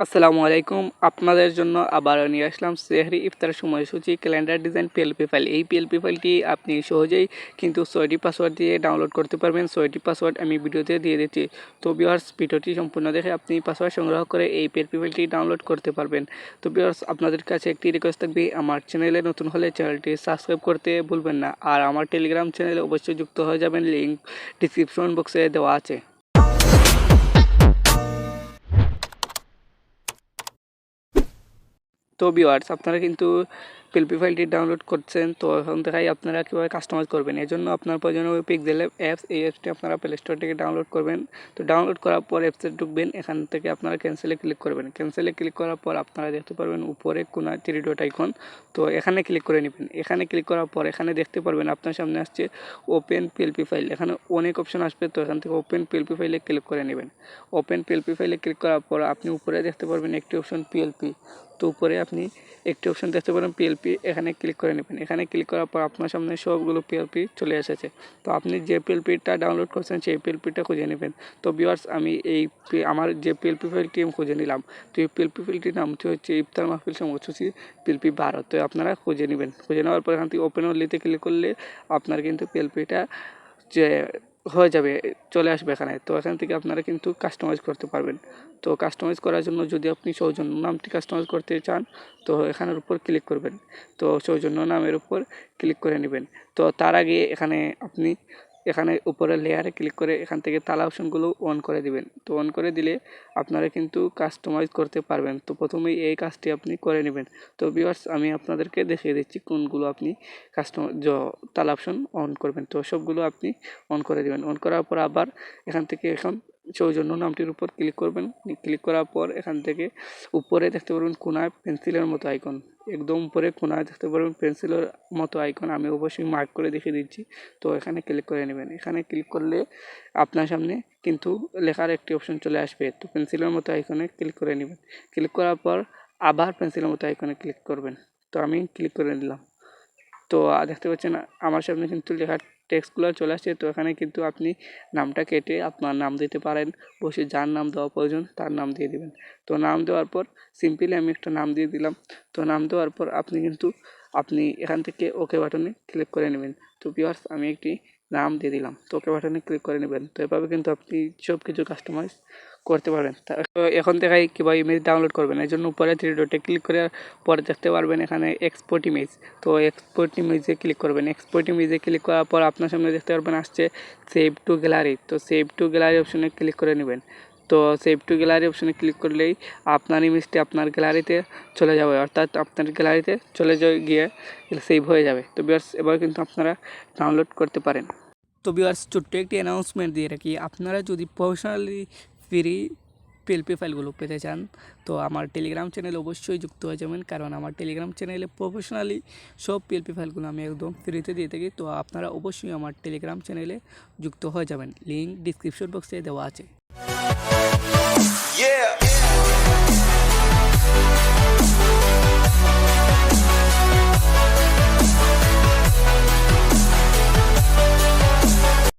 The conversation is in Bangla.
আসসালামু আলাইকুম। আপনাদের জন্য আবারও নিয়ে আসলাম সেহরি ইফতার সময়সূচি ক্যালেন্ডার ডিজাইন পিএলপি ফাইল। এই পিএলপি ফাইলটি আপনি সহজেই কিন্তু 6টি পাসওয়ার্ড দিয়ে ডাউনলোড করতে পারবেন। 6টি পাসওয়ার্ড আমি ভিডিওতে দিয়ে দিচ্ছি। তো ভিউয়ার্স, ভিডিওটি সম্পূর্ণ দেখে আপনি পাসওয়ার্ড সংগ্রহ করে এই পিএলপি ফাইলটি ডাউনলোড করতে পারবেন। তো ভিউয়ার্স, আপনাদের কাছে একটি রিকোয়েস্ট থাকবে, আমার চ্যানেলে নতুন হলে চ্যানেলটি সাবস্ক্রাইব করতে ভুলবেন না। আর আমার টেলিগ্রাম চ্যানেলে অবশ্যই যুক্ত হয়ে যাবেন, লিঙ্ক ডিসক্রিপশন বক্সে দেওয়া আছে। তো ভিউয়ার্স, আপনারা কিন্তু পিএলপি ফাইলটি ডাউনলোড করছেন। তো এখন দেখাই আপনারা কীভাবে কাস্টমাইজ করবেন। এর জন্য আপনার প্রয়োজন হবে পিক্সেল অ্যাপস। এই অ্যাপসটি আপনারা প্লে স্টোর থেকে ডাউনলোড করবেন। তো ডাউনলোড করার পর অ্যাপসে ঢুকবেন। এখান থেকে আপনারা ক্যান্সেলে ক্লিক করবেন। ক্যান্সেলে ক্লিক করার পর আপনারা দেখতে পারবেন উপরে কোনায় 3 ডট আইকন। তো এখানে ক্লিক করে নেবেন। এখানে ক্লিক করার পর এখানে দেখতে পারবেন আপনার সামনে আসছে ওপেন পিএলপি ফাইল। এখানে অনেক অপশন আসবে, তো এখান থেকে ওপেন পিএলপি ফাইলে ক্লিক করে নেবেন। ওপেন পিএলপি ফাইলে ক্লিক করার পর আপনি উপরে দেখতে পারবেন একটি অপশন পিএলপি। তো উপরে আপনি একটি অপশন দেখতে পারেন পিএলপি, এখানে ক্লিক করে নেবেন। এখানে ক্লিক করার পর আপনার সামনে সবগুলো পিএলপি চলে এসেছে। তো আপনি যে পিএলপিটা ডাউনলোড করছেন সেই পিএলপিটা খুঁজে নেবেন। তো ভিউয়ার্স, আমি আমার যে পিএলপি ফাইলটি আমি খুঁজে নিলাম। তো এই পিএলপি ফাইলটির নামটি হচ্ছে ইফতার মাহফিল সময়সূচি পিএলপি 12। তো আপনারা খুঁজে নেবেন। খুঁজে নেওয়ার পর এখান থেকে ওপেন অনলিতে ক্লিক করলে আপনার কিন্তু পিএলপিটা যে হয়ে যাবে, চলে আসবে এখানে। তো এখান থেকে আপনারা কিন্তু কাস্টমাইজ করতে পারবেন। তো কাস্টমাইজ করার জন্য যদি আপনি সৌজন্য নামটি কাস্টমাইজ করতে চান, তো এখানের উপর ক্লিক করবেন। তো সৌজন্য নামের উপর ক্লিক করে নেবেন। তো তার আগে এখানে উপরে লেয়ারে ক্লিক করে এখান থেকে তালা অপশনগুলো অন করে দিবেন। তো অন করে দিলে আপনারা কিন্তু কাস্টমাইজ করতে পারবেন। তো প্রথমেই এই কাজটি আপনি করে নেবেন। তো ভিউয়ার্স, আমি আপনাদেরকে দেখিয়ে দিচ্ছি কোনগুলো আপনি তালা অপশন অন করবেন। তো সবগুলো আপনি অন করে দেবেন। অন করার পর আবার এখান থেকে এখন সৌজন্য নামটির উপর ক্লিক করবেন। ক্লিক করার পর এখান থেকে উপরে দেখতে পারবেন কোনায় পেন্সিলের মতো আইকন, একদম উপরে কোনায় দেখতে পারবেন পেন্সিলের মতো আইকন। আমি অবশ্যই মার্ক করে দেখিয়ে দিচ্ছি। তো এখানে ক্লিক করে নেবেন। এখানে ক্লিক করলে আপনার সামনে কিন্তু লেখার একটি অপশন চলে আসবে। তো পেন্সিলের মতো আইকনে ক্লিক করে নেবেন। ক্লিক করার পর আবার পেন্সিলের মতো আইকনে ক্লিক করবেন। তো আমি ক্লিক করে নিলাম। তো দেখতে পাচ্ছেন আমার সামনে কিন্তু লেখার টেক্সটগুলো চলে আসছে। তো এখানে কিন্তু আপনি নামটা কেটে আপনার নাম দিতে পারেন, বসে যার নাম দেওয়া প্রয়োজন তার নাম দিয়ে দিবেন। তো নাম দেওয়ার পর সিম্পলি আমি একটা নাম দিয়ে দিলাম। তো নাম দেওয়ার পর আপনি এখান থেকে ওকে বাটনে ক্লিক করে নেবেন। তো ভিউয়ার্স, আমি একটি নাম দিয়ে দিলাম। তো ওকে বাটনে ক্লিক করে নেবেন। তো এভাবে কিন্তু আপনি সব কিছু কাস্টমাইজ করতে পারবেন। তো এখন দেখাই কীভাবে ইমেজ ডাউনলোড করবেন। এর জন্য উপরে 3 ডটে ক্লিক করে পরে দেখতে পারবেন এখানে এক্সপোর্ট ইমেজ। তো এক্সপোর্ট ইমেজে ক্লিক করবেন। এক্সপোর্ট ইমেজে ক্লিক করার পর আপনার সামনে দেখতে পারবেন আসছে সেভ টু গ্যালারি। তো সেভ টু গ্যালারি অপশনে ক্লিক করে নেবেন। তো সেভ টু গ্যালারি অপশনে ক্লিক করলেই আপনার ইমেজটি আপনার গ্যালারিতে চলে যাবে, অর্থাৎ আপনার গ্যালারিতে গিয়ে সেভ হয়ে যাবে। তো ভিউয়ার্স, এবার কিন্তু আপনারা ডাউনলোড করতে পারেন। তো ভিউয়ার্স, ছোট্ট একটি অ্যানাউন্সমেন্ট দিয়ে রাখি, আপনারা যদি প্রফেশনালি ফ্রি পিএলপি ফাইলগুলো পেতে চান তো আমার টেলিগ্রাম চ্যানেলে অবশ্যই যুক্ত হয়ে যাবেন, কারণ আমার টেলিগ্রাম চ্যানেলে প্রফেশনালি সব পিএলপি ফাইলগুলো আমি একদম ফ্রিতে দিয়ে থাকি। তো আপনারা অবশ্যই আমার টেলিগ্রাম চ্যানেলে যুক্ত হয়ে যাবেন, লিঙ্ক ডিসক্রিপশন বক্সে দেওয়া আছে।